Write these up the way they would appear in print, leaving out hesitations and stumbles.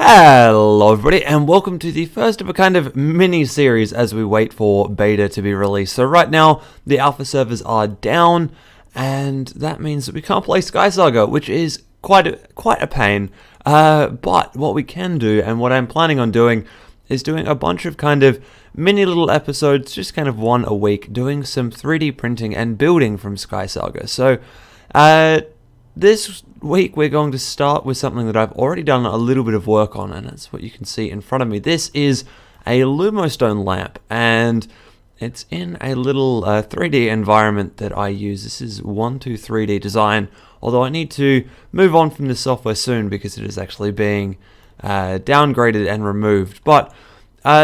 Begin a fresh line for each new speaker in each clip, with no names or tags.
Hello everybody and welcome to the first of a kind of mini-series as we wait for beta to be released. So right now the alpha servers are down and that means that we can't play SkySaga, which is quite a pain. But what we can do, and what I'm planning on doing, is doing a bunch of kind of mini little episodes, just kind of one a week, doing some 3D printing and building from SkySaga. So this week we're going to start with something that I've already done a little bit of work on, and that's what you can see in front of me. This is a Lumostone lamp, and it's in a little 3D environment that I use. This is 123D design, although I need to move on from this software soon because it is actually being downgraded and removed. But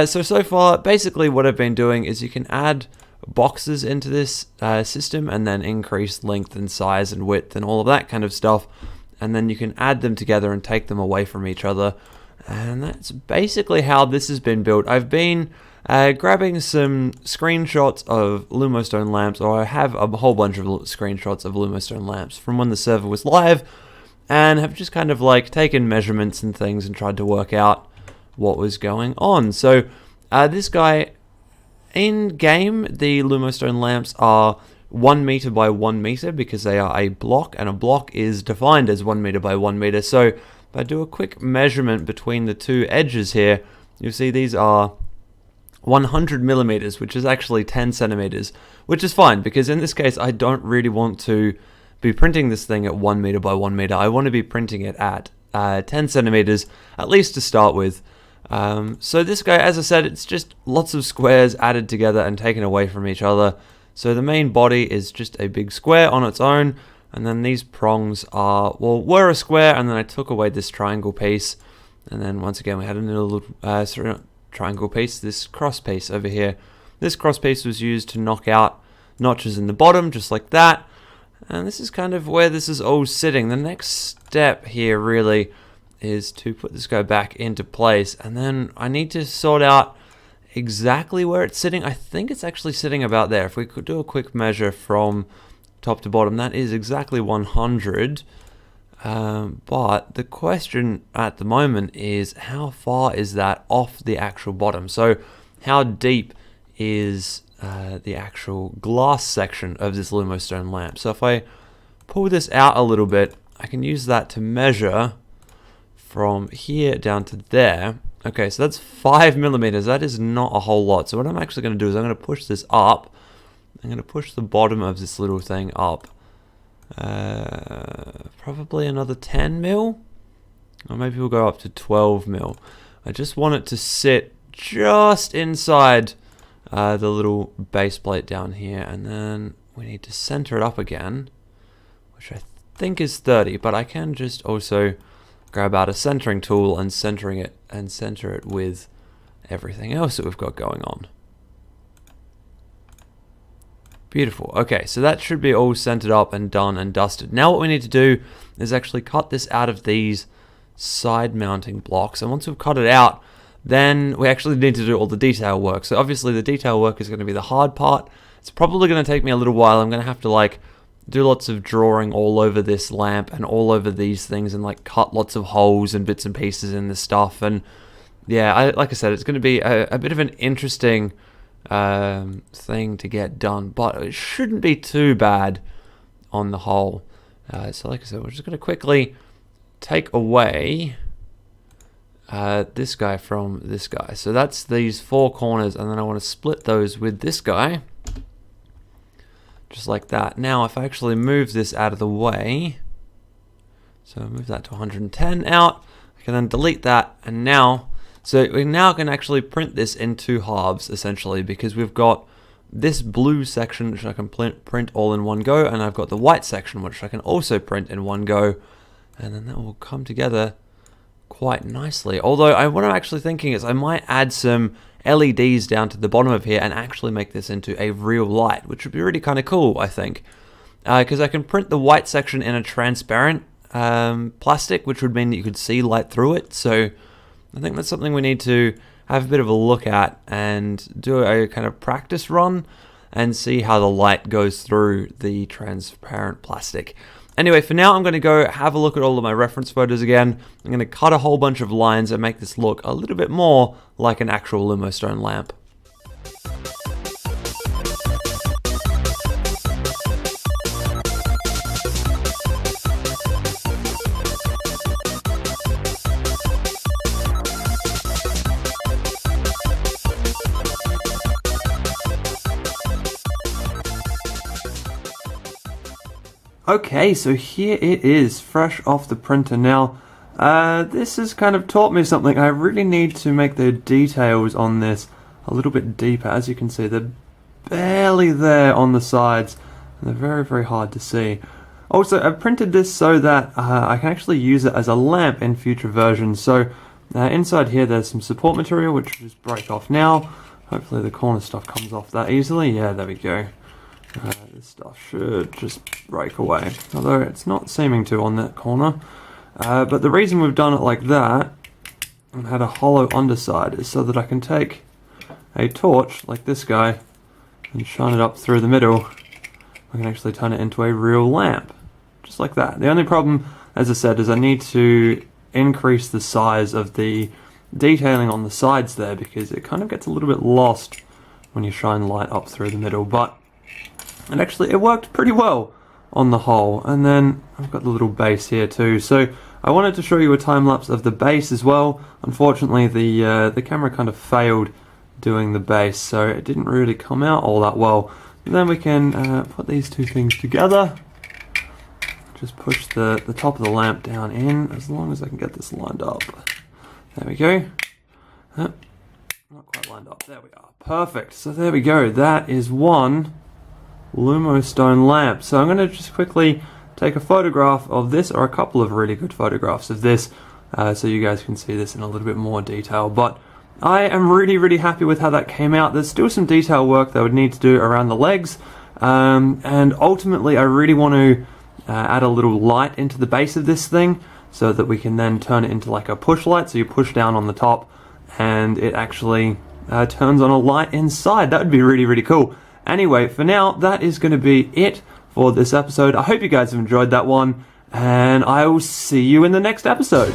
so far, basically what I've been doing is you can add boxes into this system and then increase length and size and width and all of that kind of stuff, and then you can add them together and take them away from each other, and that's basically how this has been built. I've been grabbing some screenshots of Lumostone lamps, or I have a whole bunch of screenshots of Lumostone lamps from when the server was live, and have just kind of like taken measurements and things and tried to work out what was going on. So this guy, in game, the Lumostone lamps are 1 meter by 1 meter because they are a block, and a block is defined as 1 meter by 1 meter. So if I do a quick measurement between the two edges here, you'll see these are 100 millimeters, which is actually 10 centimeters, which is fine because in this case I don't really want to be printing this thing at 1 meter by 1 meter. I want to be printing it at 10 centimeters, at least to start with. So this guy, as I said, it's just lots of squares added together and taken away from each other. So the main body is just a big square on its own, and then these prongs were a square, and then I took away this triangle piece, and then once again we had another little triangle piece, this cross piece over here. This cross piece was used to knock out notches in the bottom, just like that, and this is kind of where this is all sitting. The next step here really is to put this guy back into place, and then I need to sort out exactly where it's sitting. I think it's actually sitting about there. If we could do a quick measure from top to bottom, that is exactly 100. But the question at the moment is, how far is that off the actual bottom? So how deep is the actual glass section of this Lumostone lamp? So if I pull this out a little bit, I can use that to measure from here down to there. Okay, so that's 5 millimeters. That is not a whole lot. So what I'm actually going to do is I'm going to push this up. I'm going to push the bottom of this little thing up. Probably another 10 mil? Or maybe we'll go up to 12 mil. I just want it to sit just inside the little base plate down here. And then we need to center it up again, which I think is 30. But I can just also grab out a centering tool and center it with everything else that we've got going on. Beautiful. Okay, so that should be all centered up and done and dusted. Now what we need to do is actually cut this out of these side mounting blocks, and once we've cut it out, then we actually need to do all the detail work. So obviously the detail work is going to be the hard part. It's probably going to take me a little while. I'm going to have to like do lots of drawing all over this lamp and all over these things, and like cut lots of holes and bits and pieces in this stuff. And yeah, like I said, it's going to be a bit of an interesting thing to get done, but it shouldn't be too bad on the whole. So like I said, we're just going to quickly take away this guy from this guy. So that's these four corners, and then I want to split those with this guy. Just like that. Now if I actually move this out of the way, so move that to 110 out, I can then delete that, and now, so we now can actually print this in two halves essentially, because we've got this blue section which I can print all in one go, and I've got the white section which I can also print in one go, and then that will come together quite nicely. Although what I'm actually thinking is I might add some LEDs down to the bottom of here and actually make this into a real light, which would be really kind of cool, I think, because I can print the white section in a transparent plastic, which would mean that you could see light through it. So I think that's something we need to have a bit of a look at and do a kind of practice run and see how the light goes through the transparent plastic. Anyway, for now, I'm going to go have a look at all of my reference photos again. I'm going to cut a whole bunch of lines and make this look a little bit more like an actual Lumostone lamp. Okay, so here it is, fresh off the printer. Now, this has kind of taught me something. I really need to make the details on this a little bit deeper. As you can see, they're barely there on the sides, and they're very, very hard to see. Also, I've printed this so that I can actually use it as a lamp in future versions. So, inside here there's some support material, which will just break off now. Hopefully the corner stuff comes off that easily. Yeah, there we go. This stuff should just break away, although it's not seeming to on that corner. But the reason we've done it like that and had a hollow underside is so that I can take a torch like this guy and shine it up through the middle. I can actually turn it into a real lamp, just like that. The only problem, as I said, is I need to increase the size of the detailing on the sides there, because it kind of gets a little bit lost when you shine light up through the middle. But and actually it worked pretty well on the whole. And then I've got the little base here too. So I wanted to show you a time lapse of the base as well. Unfortunately the camera kind of failed doing the base, so it didn't really come out all that well. And then we can put these two things together. Just push the top of the lamp down in, as long as I can get this lined up. There we go. Not quite lined up. There we are. Perfect. So there we go. That is one Lumostone lamp. So I'm going to just quickly take a photograph of this, or a couple of really good photographs of this, so you guys can see this in a little bit more detail. But I am really, really happy with how that came out. There's still some detail work that I would need to do around the legs, and ultimately I really want to add a little light into the base of this thing, so that we can then turn it into like a push light. So you push down on the top and it actually turns on a light inside. That would be really, really cool. Anyway, for now, that is going to be it for this episode. I hope you guys have enjoyed that one, and I will see you in the next episode.